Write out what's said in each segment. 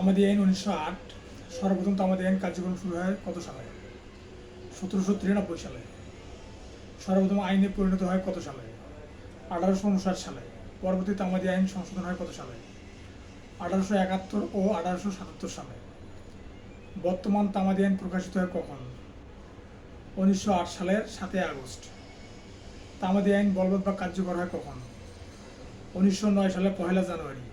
তামাদি আইন 1908 সর্বপ্রথম তামাদি আইন কার্যক্রম শুরু হয় কত সালে? 1793 সালে। সর্বপ্রথম আইনে পরিণত হয় কত সালে? 1859 সালে। পরবর্তী তামাদি আইন সংশোধন হয় কত সালে? 1871 ও 1877 সালে। বর্তমান তামাদি আইন প্রকাশিত হয় কখন? 1908 সালের 7 আগস্ট। তামাদি আইন বলবৎ বা কার্যকর হয় কখন? 1909 সালের 1 জানুয়ারি।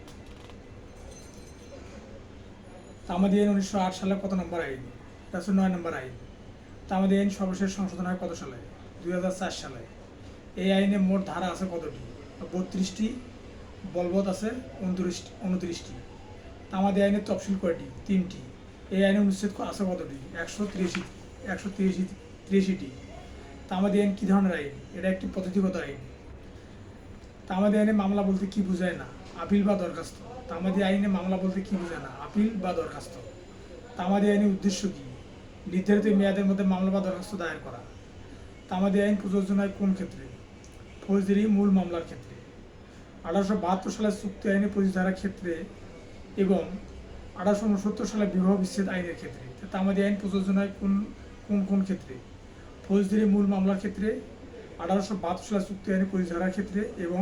তামাদি আইন 1908 সালের কত নম্বর আইন? এটা হচ্ছে 9 নম্বর আইন। তামাদি আইন সর্বশেষ সংশোধন হয় কত সালে? 2004 সালে। এই আইনে মোট ধারা আছে কতটি? 32টি। বলবৎ আছে 29টি। তামাদি আইনের তফসিল কয়টি? 3টি। এই আইনে অনুচ্ছেদ আছে কতটি? 183টি। তামাদি আইন কী ধরনের আইন? এটা একটি পদ্ধতিগত আইন। তামাদি আইনে মামলা বলতে কি বোঝায় না? আপিল বা দরখাস্ত। তামাদি আইনে মামলা বলতে কি বোঝায় না? আপিল বা দরখাস্ত। তামাদি আইনের উদ্দেশ্য কি? নির্ধারিত মেয়াদের মধ্যে মামলা বা দরখাস্ত দায়ের করা। তামাদি আইন প্রযোজ্য হয় কোন ক্ষেত্রে? ফৌজদারি মূল মামলার ক্ষেত্রে। 1872 সালের চুক্তি আইনে প্রতিধারার ক্ষেত্রে এবং 1869 সালের বিবাহ বিচ্ছেদ আইনের ক্ষেত্রে। তামাদি আইন প্রযোজ্য হয় কোন ক্ষেত্রে? ফৌজদারি মূল মামলার ক্ষেত্রে, 1872 সালের চুক্তি আইনে প্রতিধারার ক্ষেত্রে এবং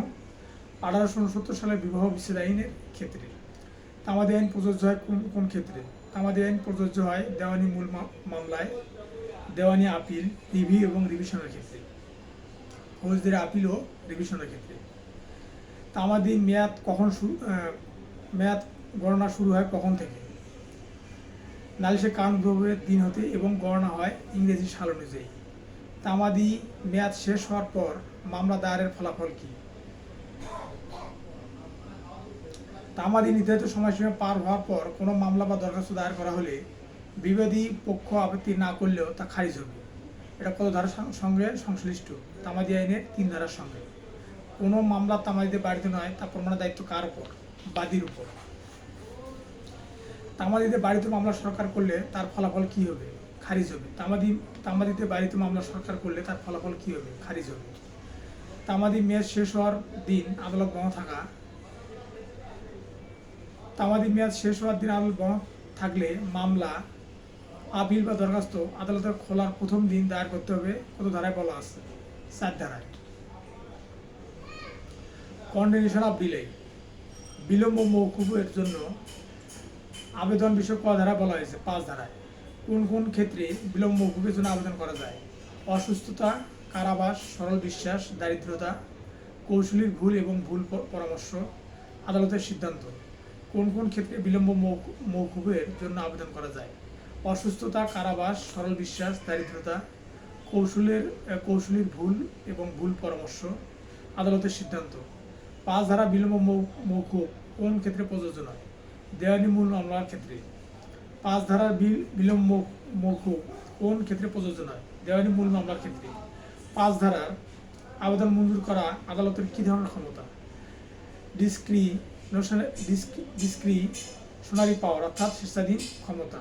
1869 সালের বিবাহ বিচ্ছেদ আইনের ক্ষেত্রে। তামাদি আইন প্রযোজ্য হয় কোন ক্ষেত্রে? তামাদি আইন প্রযোজ্য হয় দেওয়ানি মূল মামলায়, দেওয়ানি আপিল, রিভিউ এবং রিভিশনের ক্ষেত্রে, ফৌজদারি আপিল ও রিভিশনের ক্ষেত্রে। তামাদি মেয়াদ গণনা শুরু হয় কখন থেকে? নালিশের কারণ উদ্ভবের দিন হতে এবং গণনা হয় ইংরেজি সাল অনুযায়ী। তামাদি মেয়াদ শেষ হওয়ার পর মামলা দায়েরের ফলাফল কী? তামাদি নির্ধারিত সময়সীমা পার হওয়ার পর কোনো মামলা বা দরখাস্ত দায়ের করা হলে বিবাদী পক্ষ আপত্তি না করলেও তা খারিজ হবে। এটা কত ধারার সঙ্গে সংশ্লিষ্ট? তামাদি আইনের 3 ধারার সঙ্গে। কোনো মামলা তামাদিতে বাড়িতে নয় তা প্রমাণের দায়িত্ব কার উপর? বাদীর উপর। তামাদিতে বাড়িতে মামলা সরকার করলে তার ফলাফল কী হবে? খারিজ হবে। তামাদিতে বাড়িতে মামলা সরকার করলে তার ফলাফল কী হবে? খারিজ হবে। তামাদি মেয়াদ শেষ হওয়ার দিন আদালত বন্ধ থাকা। তামাদি মেয়াদ শেষ হওয়ার দিন আদালত বন্ধ থাকলে মামলা, আপিল বা দরখাস্ত আদালতের খোলার প্রথম দিন দায়ের করতে হবে। কত ধারায় বলা আছে? 4 ধারায়। কন্ডিশন অফ ডিলে, বিলম্ব মওকুফের জন্য আবেদন বিষয় ক ধারা বলা হয়েছে? 5 ধারায়। কোন ক্ষেত্রে বিলম্ব মওকুফের জন্য আবেদন করা যায়? অসুস্থতা, কারাবাস, সরল বিশ্বাস, দারিদ্রতা, কৌশলীর ভুল এবং ভুল পরামর্শ, আদালতের সিদ্ধান্ত। কোন ক্ষেত্রে বিলম্ব মওকুফের জন্য আবেদন করা যায়? অসুস্থতা, কারাবাস, সরল বিশ্বাস, দারিদ্রতা, কৌশলীর ভুল এবং ভুল পরামর্শ, আদালতের সিদ্ধান্ত। 5 ধারা বিলম্ব মওকুফ কোন ক্ষেত্রে প্রযোজ্য নয়? দেওয়ানি মূল মামলার ক্ষেত্রে। 5 ধারার বিলম্ব মওকুফ কোন ক্ষেত্রে প্রযোজ্য নয়? দেওয়ানি মূল মামলার ক্ষেত্রে। 5 ধারার আবেদন মঞ্জুর করা আদালতের কী ধরনের ক্ষমতা? ডিসক্রিশনারি পাওয়ার, অর্থাৎ স্বেচ্ছাধীন ক্ষমতা।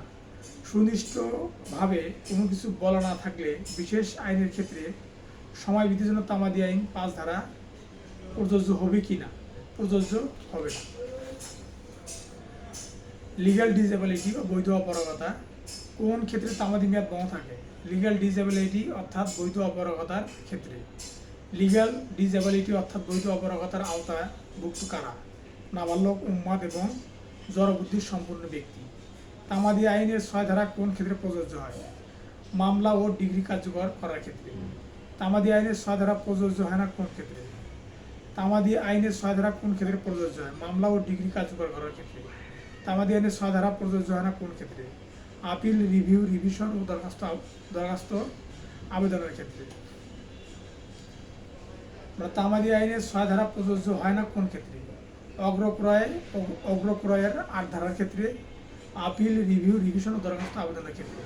সুনির্দিষ্টভাবে কোনো কিছু বলা না থাকলে বিশেষ আইনের ক্ষেত্রে সময় বৃদ্ধির জন্য তামাদি আইন 5 ধারা প্রযোজ্য হবে কি না? প্রযোজ্য হবে না। লিগ্যাল ডিসএবিলিটি বা বৈধ অপারগতা কোন ক্ষেত্রে তামাদি মেয়াদ বন্ধ থাকে? লিগ্যাল ডিসএবিলিটি অর্থাৎ বৈধ অপারগতার ক্ষেত্রে। লিগ্যাল ডিসএবিলিটি অর্থাৎ বৈধ অপারগতার আওতাভুক্ত কারা? নাবালক, উন্মাদ এবং জড়বুদ্ধি সম্পন্ন ব্যক্তি। তামাদি আইনের 6 ধারা কোন ক্ষেত্রে প্রযোজ্য হয়? মামলা ও ডিগ্রি কার্যকর করার ক্ষেত্রে। তামাদি আইনের 6 ধারা প্রযোজ্য হয় না কোন ক্ষেত্রে? তামাদি আইনের 6 ধারা কোন ক্ষেত্রে প্রযোজ্য হয়? মামলা ও ডিগ্রি কার্যকর করার ক্ষেত্রে। তামাদি আইনের 6 ধারা প্রযোজ্য হয় না কোন ক্ষেত্রে? আপিল, রিভিউ, রিভিশন ও দরখাস্ত আবেদনের ক্ষেত্রে। তামাদি আইনের 6 ধারা প্রযোজ্য হয় না কোন ক্ষেত্রে? অগ্রক্রয়ের 8 ধারার ক্ষেত্রে, আপিল, রিভিউ, রিভিশন ও দরখাস্ত আবেদনের ক্ষেত্রে।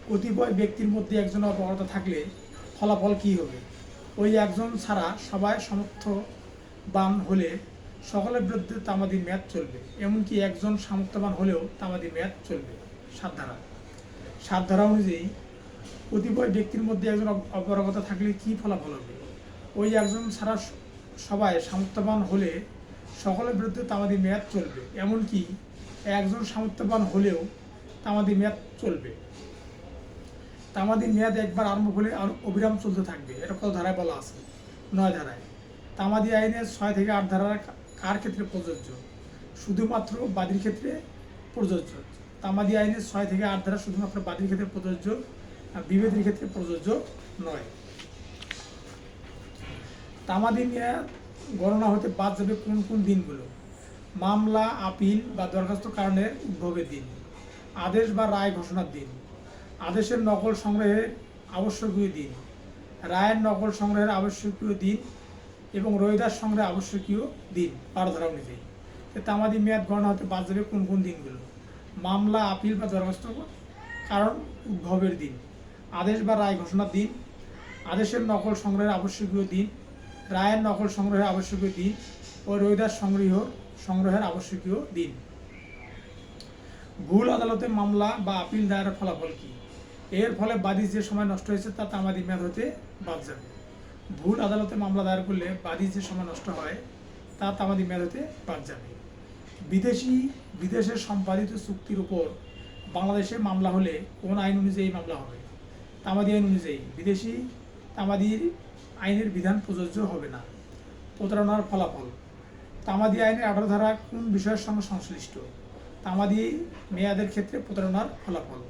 কতিপয় ব্যক্তির মধ্যে একজন অপরাধ থাকলে ফলাফল কী হবে? ওই একজন ছাড়া সবাই সামর্থ্যবান হলে সকলের বিরুদ্ধে তামাদি মেয়াদ চলবে, এমনকি একজন সামর্থ্যবান হলেও তামাদি মেয়াদ চলবে। 7 ধারা। 7 ধারা অনুযায়ী কতিপয় ব্যক্তির মধ্যে একজন অপারগতা থাকলে কী ফলাফল হবে? ওই একজন ছাড়া সবাই সামর্থ্যবান হলে সকলের বিরুদ্ধে তামাদি মেয়াদ চলবে, এমনকি একজন সামর্থ্যবান হলেও তামাদি মেয়াদ চলবে। তামাদি মেয়াদ একবার আরম্ভ হলে আর অবিরাম চলতে থাকবে। এটা কত ধারায় বলা আছে? 9 ধারায়। তামাদি আইনের 6 থেকে 8 ধারা কার ক্ষেত্রে প্রযোজ্য? শুধুমাত্র বাদীর ক্ষেত্রে প্রযোজ্য। তামাদি আইনের 6 থেকে 8 ধারা শুধুমাত্র বাদীর ক্ষেত্রে প্রযোজ্য, বিভেদের ক্ষেত্রে প্রযোজ্য নয়। তামাদি মেয়াদ গণনা হতে বাদ যাবে কোন কোন দিনগুলো? মামলা, আপিল বা দরখাস্ত কারণের উদ্ভবের দিন, আদেশ বা রায় ঘোষণার দিন, আদেশের নকল সংগ্রহের আবশ্যকীয় দিন, রায়ের নকল সংগ্রহের আবশ্যকীয় দিন এবং রোয়েদাদ সংগ্রহের আবশ্যকীয় দিন। 12 ধারা অনুযায়ী তামাদি মেয়াদ গণনা হতে বাদ যাবে কোন কোন দিনগুলো? মামলা, আপিল বা দরখাস্ত কারণ উদ্ভবের দিন, আদেশ বা রায় ঘোষণার দিন, আদেশের নকল সংগ্রহের আবশ্যকীয় দিন, রায়ের নকল সংগ্রহের আবশ্যকীয় দিন ও রোয়েদাদ সংগ্রহের আবশ্যকীয় দিন। ভুল আদালতে মামলা বা আপিল দায়েরের ফলাফল কি? এর ফলে বাদীর যে সময় নষ্ট হয়েছে তা তামাদি মেয়াদ হতে বাদ যাবে। ভুল আদালতে মামলা দায়ের করলে বাদীর যে সময় নষ্ট হয় তা তামাদি মেয়াদ হতে বাদ যাবে। বিদেশে সম্পাদিত চুক্তির উপর বাংলাদেশে মামলা হলে কোন আইন অনুযায়ী মামলা হবে? তামাদি আইন অনুযায়ী। বিদেশি তামাদির আইনের বিধান প্রযোজ্য হবে না। প্রতারণার ফলাফল। তামাদি আইনের 18 ধারা কোন বিষয়ের সঙ্গে সংশ্লিষ্ট? তামাদি মেয়াদের ক্ষেত্রে প্রতারণার ফলাফল।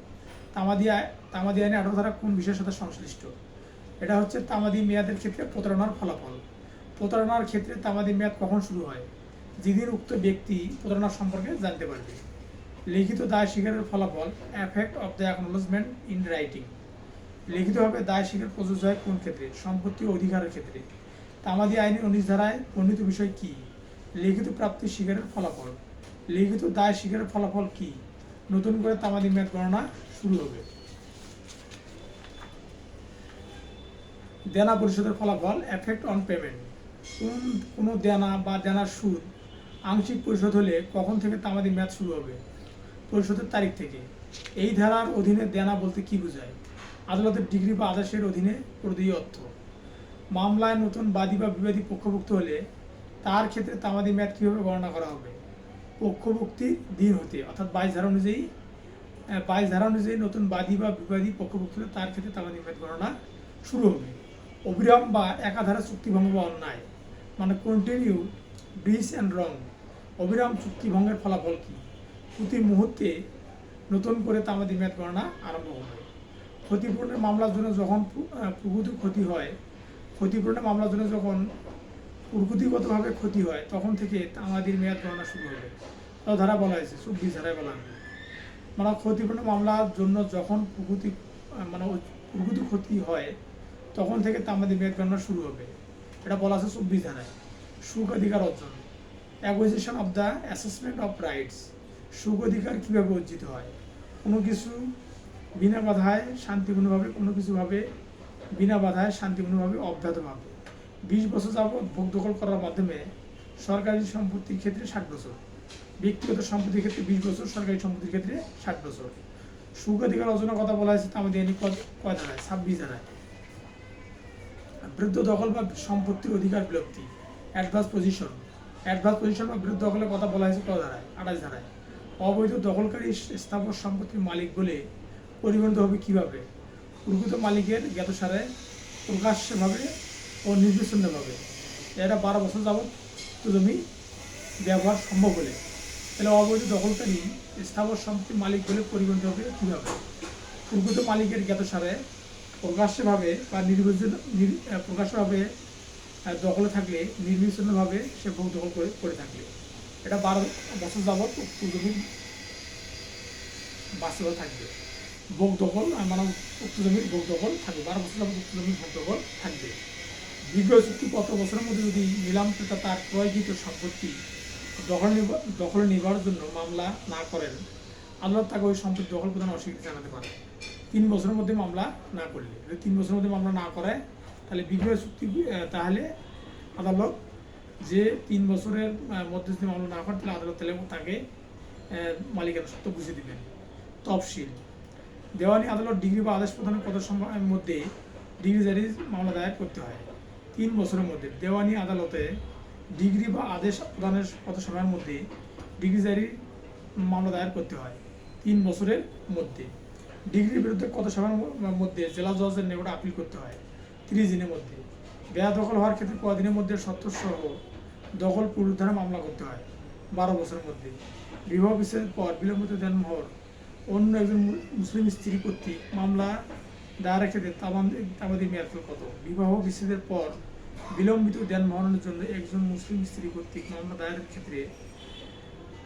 তামাদি আইনে 18 ধারা কোন বিষয়ের সাথে সংশ্লিষ্ট? এটা হচ্ছে তামাদি মেয়াদের ক্ষেত্রে প্রতারণার ফলাফল। প্রতারণার ক্ষেত্রে তামাদি মেয়াদ কখন শুরু হয়? যেদিন উক্ত ব্যক্তি প্রতারণা সম্পর্কে জানতে পারবে। লিখিত দায় স্বীকারের ফলাফল, effect of the acknowledgement in writing. লিখিতভাবে দায় স্বীকার প্রযোজ্য হয় কোন ক্ষেত্রে? সম্পত্তি ও অধিকারের ক্ষেত্রে। তামাদি আইনের 19 ধারায় বর্ণিত বিষয় কি? লিখিত প্রাপ্তি স্বীকারের ফলাফল। লিখিত দায় স্বীকারের ফলাফল কি? নতুন করে তামাদি মেয়াদ গণনা শুরু হবে। দেনা পরিশোধের ফলাফল, এফেক্ট অন পেমেন্ট। কোনো দেনা বা দেনার সুদ আংশিক পরিশোধ হলে কখন থেকে তামাদি মেয়াদ শুরু হবে? পরিশোধের তারিখ থেকে। এই ধারার অধীনে দেনা বলতে কি বোঝায়? আদালতের ডিগ্রি বা আদেশের অধীনে প্রদত্ত অর্থ। মামলায় নতুন বাদী বা বিবাদী পক্ষভুক্ত হলে তার ক্ষেত্রে তামাদি মেয়াদ কীভাবে গণনা করা হবে? পক্ষভুক্তির দিন হতে, অর্থাৎ 22 ধারা অনুযায়ী নতুন বাদী বা বিবাদী পক্ষভুক্ত হলে তার ক্ষেত্রে তামাদি মেয়াদ গণনা শুরু হবে। অবিরাম বা একাধারে চুক্তিভঙ্গ বা অন্যায়, মানে কন্টিনিউ ব্রিচ অ্যান্ড রং। অবিরাম চুক্তিভঙ্গের ফলাফল কি? প্রতি মুহূর্তে নতুন করে তামাদি মেয়াদ গণনা আরম্ভ হবে। ক্ষতিপূরণের মামলার জন্য যখন প্রকৃত ক্ষতি হয়, ক্ষতিপূরণের মামলার জন্য যখন প্রকৃতিগতভাবে ক্ষতি হয় তখন থেকে তামাদির মেয়াদ গণনা শুরু হবে। তাও ধারা বলা হয়েছে, 24 ধারায় বলা হবে। মানে ক্ষতিপূরণ মামলার জন্য যখন প্রকৃত ক্ষতি হয় তখন থেকে তামাদি মেয়াদ গণনা শুরু হবে। এটা বলা আছে 24 ধারায়। সুখ অধিকার অর্জন, acquisition of the assessment of rights. সুখ অধিকার কীভাবে অর্জিত হয়? কোনো কিছু বিনা বাধায় শান্তিপূর্ণভাবে, বিনা বাধায় শান্তিপূর্ণভাবে, অব্যাহতভাবে। 20 বছর যাবৎ ভোগ দখল করার মাধ্যমে। সরকারি সম্পত্তির ক্ষেত্রে 60 বছর, ব্যক্তিগত সম্পত্তির ক্ষেত্রে 20 বছর, সরকারি সম্পত্তির ক্ষেত্রে 60 বছর। সুখ অধিকার অর্জনের কথা বলা হয়েছে তামাদি আইনে কয় ধারায়? 26 ধারায়। বিরুদ্ধ দখল বা সম্পত্তির অধিকার বিলুপ্তি, অ্যাডভান্স পজিশন বা বিরুদ্ধ দখলের কথা বলা হয়েছে কয় ধারায়? 28 ধারায়। অবৈধ দখলকারী স্থাবর সম্পত্তির মালিক বলে পরিগণিত হবে কিভাবে? প্রকৃত মালিকের জ্ঞাতসারে, প্রকাশ্যভাবে ও নির্বিচ্ছিন্নভাবে। এটা 12 বছর যাবৎ জমি ব্যবহার সম্ভব হলে। তাহলে অবৈধ দখলকারী স্থাবর সম্পত্তির মালিক বলে পরিগণিত হবে কীভাবে? প্রকৃত মালিকের জ্ঞাতসারে, প্রকাশ্যভাবে বা প্রকাশ্যভাবে দখলে থাকলে, নির্বিচ্ছিন্নভাবে সে ভোগ দখল করে থাকলে। এটা 12 বছর যাবৎ উক্ত জমির বাস্তবে থাকবে। ভোগ দখল উক্ত জমির ভোগ দখল থাকবে, 12 বছর যাবৎ উক্ত জমির ভোগ দখল থাকবে। বিক্রয় চুক্তি কত বছরের মধ্যে যদি নিলাম ক্রেতা তার ক্রয়কৃত সম্পত্তি দখলে নেবার জন্য মামলা না করেন, আদালত তাকে ওই সম্পত্তি দখল প্রদান অস্বীকৃতি জানাতে পারে। 3 বছরের মধ্যে মামলা না করলে, যদি 3 বছরের মধ্যে মামলা না করে তাহলে বিক্রয় চুক্তি, তাহলে আদালত যে 3 বছরের মধ্যে যদি মামলা না করে তাহলে আদালত তাকে মালিকানা সত্ত্ব বুঝিয়ে দেবেন। তফসিল। দেওয়ানি আদালত ডিগ্রি বা আদেশ প্রদানের কত সময়ের মধ্যে ডিগ্রি জারি মামলা দায়ের করতে হয়? 3 বছরের মধ্যে। দেওয়ানি আদালতে ডিগ্রি বা আদেশ প্রদানের কত সময়ের মধ্যে ডিগ্রি জারি মামলা দায়ের করতে হয় 3 বছরের মধ্যে। ডিগ্রির বিরুদ্ধে কত সময়ের মধ্যে জেলা জজের নিকটে আপিল করতে হয়? 30 দিনের মধ্যে। বেয়াদখল হওয়ার ক্ষেত্রে কদিনের মধ্যে সত্ত্বসহ দখল পুনরুদ্ধারে মামলা করতে হয়? 12 বছরের মধ্যে। বিবাহ বিচ্ছেদের পর বিলম্বিত দেনমোহর অন্য একজন মুসলিম স্ত্রী কর্তৃক মামলা দায়েরের ক্ষেত্রে তামাদি মেয়াদকাল কত? বিবাহ বিচ্ছেদের পর বিলম্বিত দেনমোহরের জন্য একজন মুসলিম স্ত্রী কর্তৃক মামলা দায়েরের ক্ষেত্রে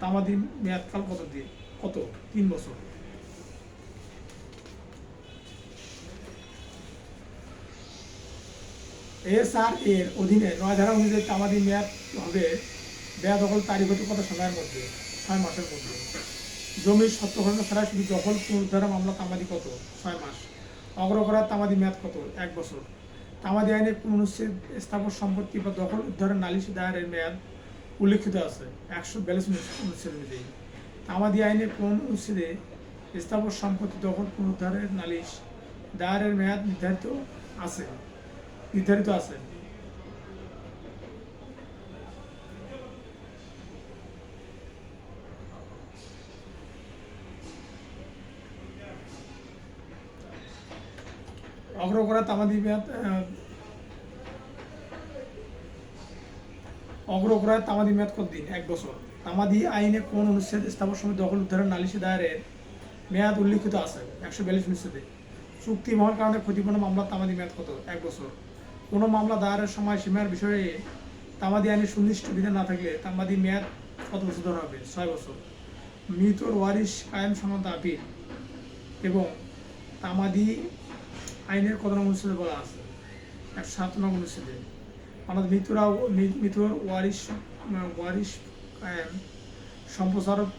তামাদি মেয়াদকাল কত? 3 বছর। এসআর এর অধীনে 9 ধারা অনুযায়ী তামাদি মেয়াদ হবে বেয়াদখল তারিখ হতে কত সময়ের মধ্যে? 6 মাসের মধ্যে। জমির সত্যঘটনা ছাড়া শুধু দখল পুনরুদ্ধারের মামলা তামাদি কত? 6 মাস। অগ্রকরার তামাদি মেয়াদ কত? 1 বছর। তামাদি আইনে কোন অনুচ্ছেদ স্থাবর সম্পত্তি বা দখল উদ্ধারের নালিশ দায়েরের মেয়াদ উল্লিখিত আছে? 142 অনুচ্ছেদ অনুযায়ী। তামাদি আইনে কোন অনুচ্ছেদে স্থাবর সম্পত্তি দখল পুনরুদ্ধারের নালিশ দায়েরের মেয়াদ নির্ধারিত আছে? অগ্রকরা তামাদি মেয়াদ কতদিন? 1 বছর। তামাদি আইনে কোন অনুচ্ছেদ স্থাবর সম্পত্তি দখল উদ্ধারের নালিশ দায়েরের মেয়াদ উল্লিখিত আছে? 142 অনুচ্ছেদে। চুক্তি মহল কারণে ক্ষতিপূরণ মামলা তামাদি মেয়াদ কত? 1 বছর। কোনো মামলা দায়েরের সময় সীমার বিষয়ে তামাদি আইনে সুনির্দিষ্ট বিধান না থাকলে তামাদি মেয়াদ কত বছর ধরা হবে? 6 বছর। মৃতর ওয়ারিশ কায়েম সংক্রান্ত আপিল এবং তামাদি আইনের কত নং অনুচ্ছেদে বলা আছে? 107 নং অনুচ্ছেদে। অর্থাৎ মৃতর ওয়ারিশ কায়েম সম্প্রসারক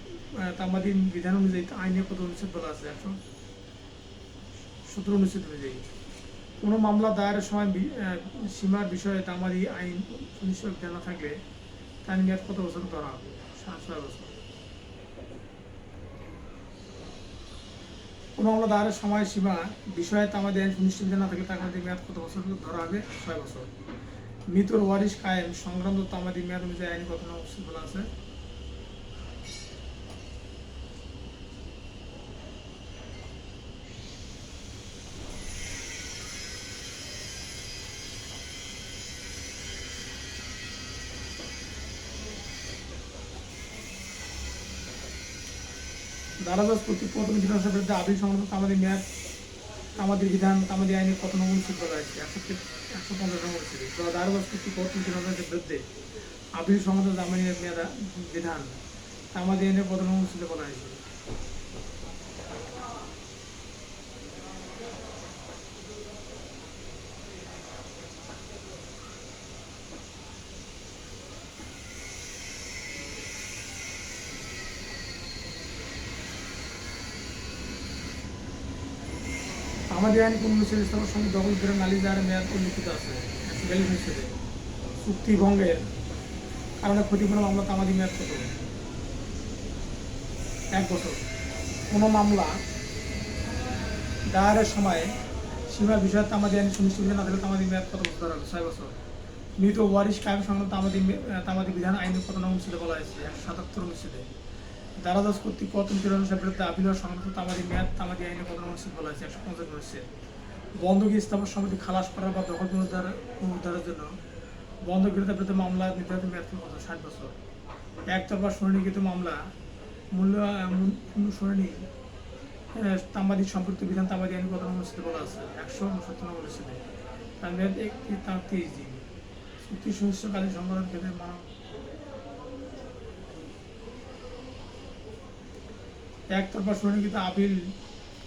তামাদি বিধান অনুযায়ী আইনের কত অনুচ্ছেদ বলা আছে? 117 অনুচ্ছেদ অনুযায়ী। কোনো মামলা দায়েরের সময় সীমার বিষয়ে তামাদি আইন সুনির্দিষ্ট বিধান না থাকলে তার মেয়াদ কত বছর ধরা হবে? 6 বছর। কোনো মামলা দায়েরের সময় সীমা বিষয়ে তামাদি আইন সুনির্দিষ্ট বিধান না থাকলে তামাদি মেয়াদ কত বছর ধরা হবে? 6 বছর। মৃতর ওয়ারিশ কায়েম সংক্রান্ত তামাদি মেয়াদ অনুযায়ী আইনে কত নং অনুচ্ছেদ বলা আছে? দারাজজ কর্তৃক প্রথম মীমাংসার বিরুদ্ধে আপিল সংক্রান্ত তামাদি বিধান তামাদি আইনে কত নং অনুচ্ছেদ বলা হয়েছে? 150 নং অনুচ্ছেদে। দারাজজ কর্তৃক প্রথম মীমাংসার বিরুদ্ধে আপিল সংক্রান্ত তামাদি বিধান তামাদি আইনে কত নং অনুচ্ছেদে বলা হয়েছে? তামাদি আইন কোন অনুচ্ছেদে স্থাবর সম্পত্তি দখল উদ্ধারের নালিশ দায়েরের মেয়াদ উল্লিখিত আছে? 142 অনুচ্ছেদে। চুক্তি ভঙ্গের কারণে ক্ষতিপূরণ মামলা তামাদি মেয়াদ কত? 1 বছর। কোনো মামলা দায়েরের সময় সীমার বিষয়ে তামাদি আইন সুনির্দিষ্ট বিধান না থাকলে তামাদি মেয়াদ কত বছর ধরা হবে? 6 বছর। মৃত ওয়ারিশ কায়েম সংক্রান্ত তামাদি বিধান আইনে কত নং অনুচ্ছেদে বলা হয়েছে? 177 অনুচ্ছেদে। দারাজজ কর্তৃক প্রথম মীমাংসার বিরুদ্ধে আপিল হওয়া সংক্রান্ত তামাদি মেয়াদ তামাদি আইনে কত নং অনুচ্ছেদ বলা হয়েছে? 150 অনুচ্ছেদ। বন্ধকি স্থাবর সম্পত্তি খালাস করা বা দখল পুনরুদ্ধারের জন্য বন্ধক বিরোধী মামলা নির্ধারিত মেয়াদ কত? 60 বছর। একতরফা শুনানিকৃত মামলা শুনানি তামাদি সম্পর্কিত বিধান তামাদি আইন কত নং অনুচ্ছেদে বলা আছে? 169 নং অনুচ্ছেদে। তার মেয়াদ 30 দিন। চুক্তি সুনিশ্চিতকালীন সংশোধন ক্ষেত্রে একতরফা শুনানিকৃত আপিল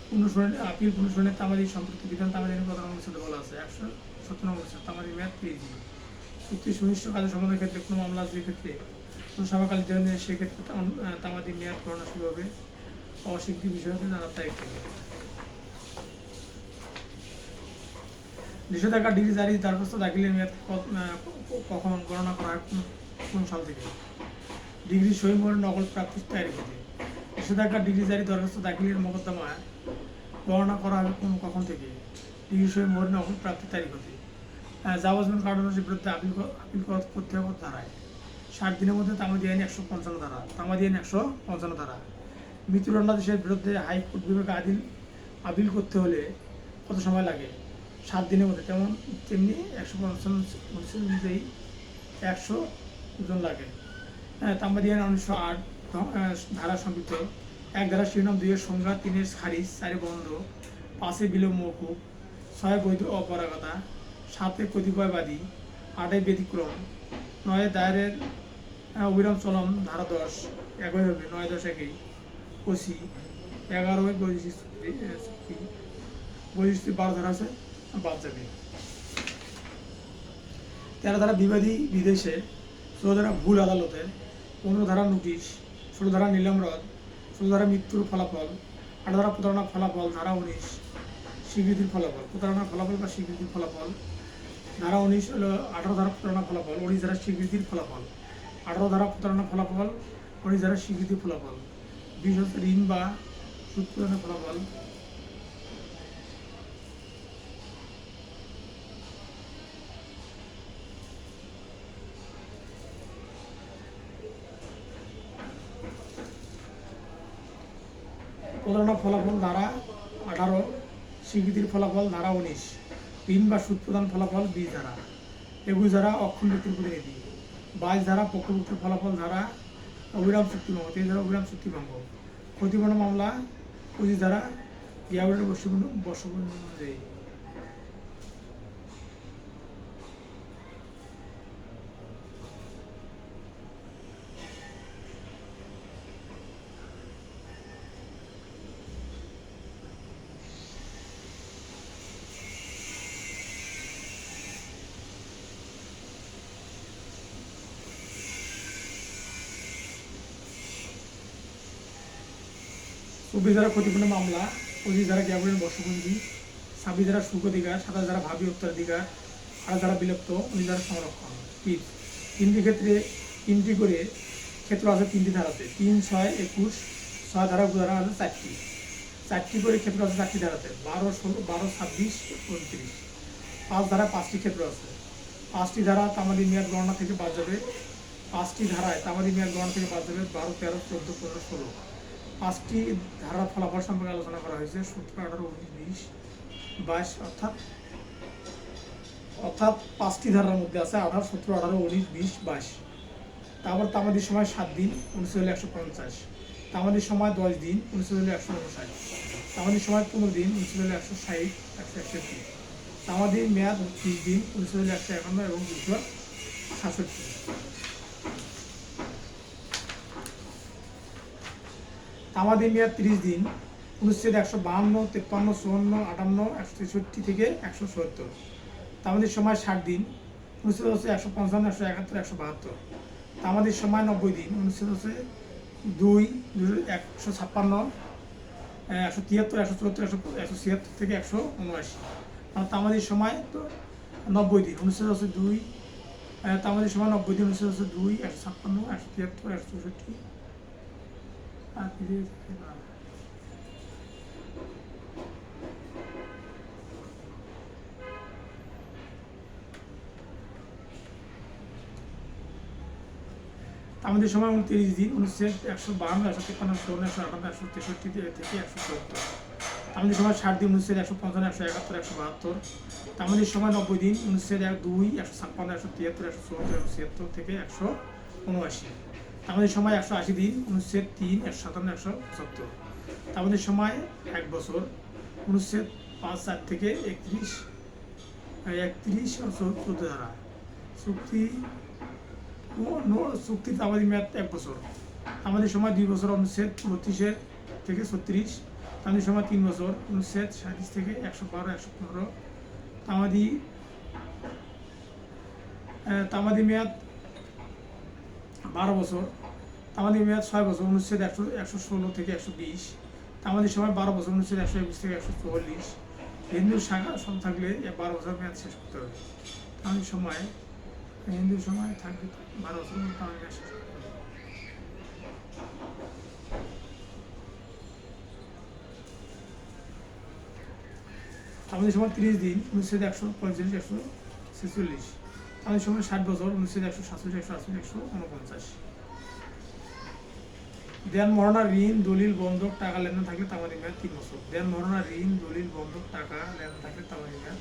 পুনঃশুনানি তামাদি সম্পর্কিত বিধান তামাদি আইন কত নং অনুচ্ছেদে বলা আছে? 170 নং অনুচ্ছেদ। তামাদি মেয়াদ 30 দিন। চুক্তি সুনিশ্চিতকালীন সমাধানের ক্ষেত্রে কোনো মামলা যে ক্ষেত্রে সভাকালীন জন্য সেক্ষেত্রে তামাদি মেয়াদ গণনা শুরু হবে অস্বীকৃতি বিষয়কে জানার তারিখ থেকে। নিষেধাজ্ঞা ডিগ্রি জারি দরখাস্ত দাখিলের মেয়াদ কখন গণনা করা হয়? কোন সাল থেকে? ডিগ্রি সই মোহর নকল প্রাপ্তির তারিখ হতে। নিষেধাজ্ঞা ডিগ্রি জারি দরখাস্ত দাখিলের মোকদ্দমা গণনা করা হবে কখন থেকে? ডিগ্রি সই মোহর নকল প্রাপ্তির তারিখ হতে। যাবজ্জীবন কারাদণ্ডের বিরুদ্ধে আপিল করতে হবে ধারায় 60 দিনের মধ্যে তামাদি আইন 155 ধারা, তামাদি আইন 155 ধারা। মৃত্যুদণ্ডাদেশের বিরুদ্ধে হাইকোর্ট বিভাগে আপিল করতে হলে কত সময় লাগে? 7 দিনের মধ্যে। তেমনি 155 অনুযায়ী 100 জন লাগে। তামাদি আইন 1908 ধারা সংযুক্ত: 1 ধারা শিরোনাম, 2 এর সংজ্ঞা, 3 এর খারিজ, 4 এ বন্ধ, 5 এ বিলোপ মওকুফ, 6 এ বৈধ অপরাগতা, 7 এ কতিপয়বাদী, 8 এ ব্যতিক্রম, 9 এ দায়েরের অবিরাম চলন, ধারা 10 একই হবে, 9, 10 একই। ওসি 11 এ বৈদেশিক চুক্তি, 12 ধারা আছে, বাদ যাবে। 13 ধারা বিবাদী বিদেশে, 14 ধারা ভুল আদালতে, 15 ধারা নোটিশ, 16 ধারা নিলামরদ, 16 ধারা মৃত্যুর ফলাফল, 18 ধারা প্রতারণা ফলাফল, ধারা 19 স্বীকৃতির ফলাফল, প্রতারণার ফলাফল বা স্বীকৃতির ফলাফল, ধারা 19 হলো 18 ধারা প্রতারণা ফলাফল, 19 ধারা স্বীকৃতির ফলাফল, 18 ধারা প্রতারণা ফলাফল, 19 ধারা স্বীকৃতির ফলাফল। 20 হচ্ছে ঋণ বা সুদ প্রদানের ফলাফল। প্রতারণার ফলাফল ধারা 18, স্বীকৃতির ফলাফল ধারা 19, ঋণ বা সুদ প্রদান ফলাফল 20 ধারা। 21 ধারা অক্ষম ব্যক্তির প্রতিনিধি, 22 ধারা পক্ষভুক্তের ফলাফল, ধারা অবিরাম চুক্তিভঙ্গ, 23 ধারা অবিরাম চুক্তিভঙ্গ। ক্ষতিপূরণ মামলা 25 ধারা জ্ঞাপনের বর্ষপূর্ণ অনুযায়ী। চব্বিশ ধারা ক্ষতিপূরণ মামলা, 25 ধারা জ্ঞাপনের বর্ষপঞ্জি, 26 ধারা সুখ অধিকার, 27 ধারা ভাবী উত্তরাধিকার, 28 ধারা বিলুপ্ত, 19 ধারা সংরক্ষণ। তিনটি ক্ষেত্রে 3টি করে ক্ষেত্র আছে 3টি ধারাতে, 3, 6, 21, 6 ধারা ধারা আছে 4টি করে ক্ষেত্র আছে 4টি ধারাতে, 12, 16, 12, 26, 29। 5 ধারা 5টি ক্ষেত্র আছে। 5টি ধারা তামাদি মেয়াদ গণনা থেকে বাদ যাবে। 5টি ধারায় তামাদি মেয়াদ গণনা থেকে বাদ যাবে 12, 13, 14, 15, 16। 5টি ধারার ফলাফল সম্পর্কে আলোচনা করা হয়েছে: 17, 18, 19, 20, 22। অর্থাৎ 5টি ধারার মধ্যে আছে 18, 17, 18, 19, 20, 22। তারপর তামাদির সময় 7 দিন, 19 হলে 150। তামাদির সময় 10 দিন, 19 হলে 159। তামাদির সময় 15 দিন, 19 হলে 160, 161। তামাদির মেয়াদ 30 দিন, 19 হলে 151 এবং 266। তামাদি মেয়াদ 30 দিন, অনুচ্ছেদ 152, 53, 54, 58, 163 থেকে 170। তামাদির সময় 60 দিন, অনুচ্ছেদ হচ্ছে 155, 171, 172। তামাদির সময় 90 দিন, অনুচ্ছেদ হচ্ছে 2, 156, 173, 174, 176 থেকে 179। তামাদির সময় 90 দিন, অনুচ্ছেদ হচ্ছে 2, তামাদির সময় 90 দিন, অনুচ্ছেদ হচ্ছে 2, 156, 173, 164। আমাদের সময় 29 দিন, অনুচ্ছেদ 152, 153, 154, 158, 163 থেকে 170। আমাদের সময় 60 দিন, অনুচ্ছেদ 155, 171, 172। আমাদের সময় 90 দিন, অনুচ্ছেদ 2, 156, 173, 174, 176 থেকে 179। আমাদের সময় 180 দিন, অনুচ্ছেদ 3, 157, 175। আমাদের সময় 1 বছর, অনুচ্ছেদ 5, 4 থেকে 31, 14 ধারা। চুক্তির তামাদি মেয়াদ 1 বছর। আমাদের সময় 2 বছর, অনুচ্ছেদ 32 থেকে 36। আমাদের সময় 3 বছর, অনুচ্ছেদ 37 থেকে 112, 115। তামাদি মেয়াদ 12 বছর। তামাদি মেয়াদ 6 বছর, অনুচ্ছেদ 116 থেকে 120। তামাদি সময় 12 বছর, অনুচ্ছেদ 121 থেকে 144। হিন্দু শাখা সব থাকলে 12 বছর মেয়াদ শেষ করতে হবে। তামাদি সময় হিন্দু সময় থাকবে 12 বছর তামাদি মেয়াদ শেষ করতে হবে। আমাদের সময় 30 দিন, অনুচ্ছেদ 145, 146। তামাদি সময় 60 বছর, অনুচ্ছেদ 147, 148, 149। দেন মরনা ঋণ, দলিল, বন্ধক, টাকা লেনদেন থাকলে তামাদি মেয়াদ 3 বছর। দেন মরনা ঋণ, দলিল, বন্ধক, টাকা লেনদেন থাকলে তামাদি মেয়াদ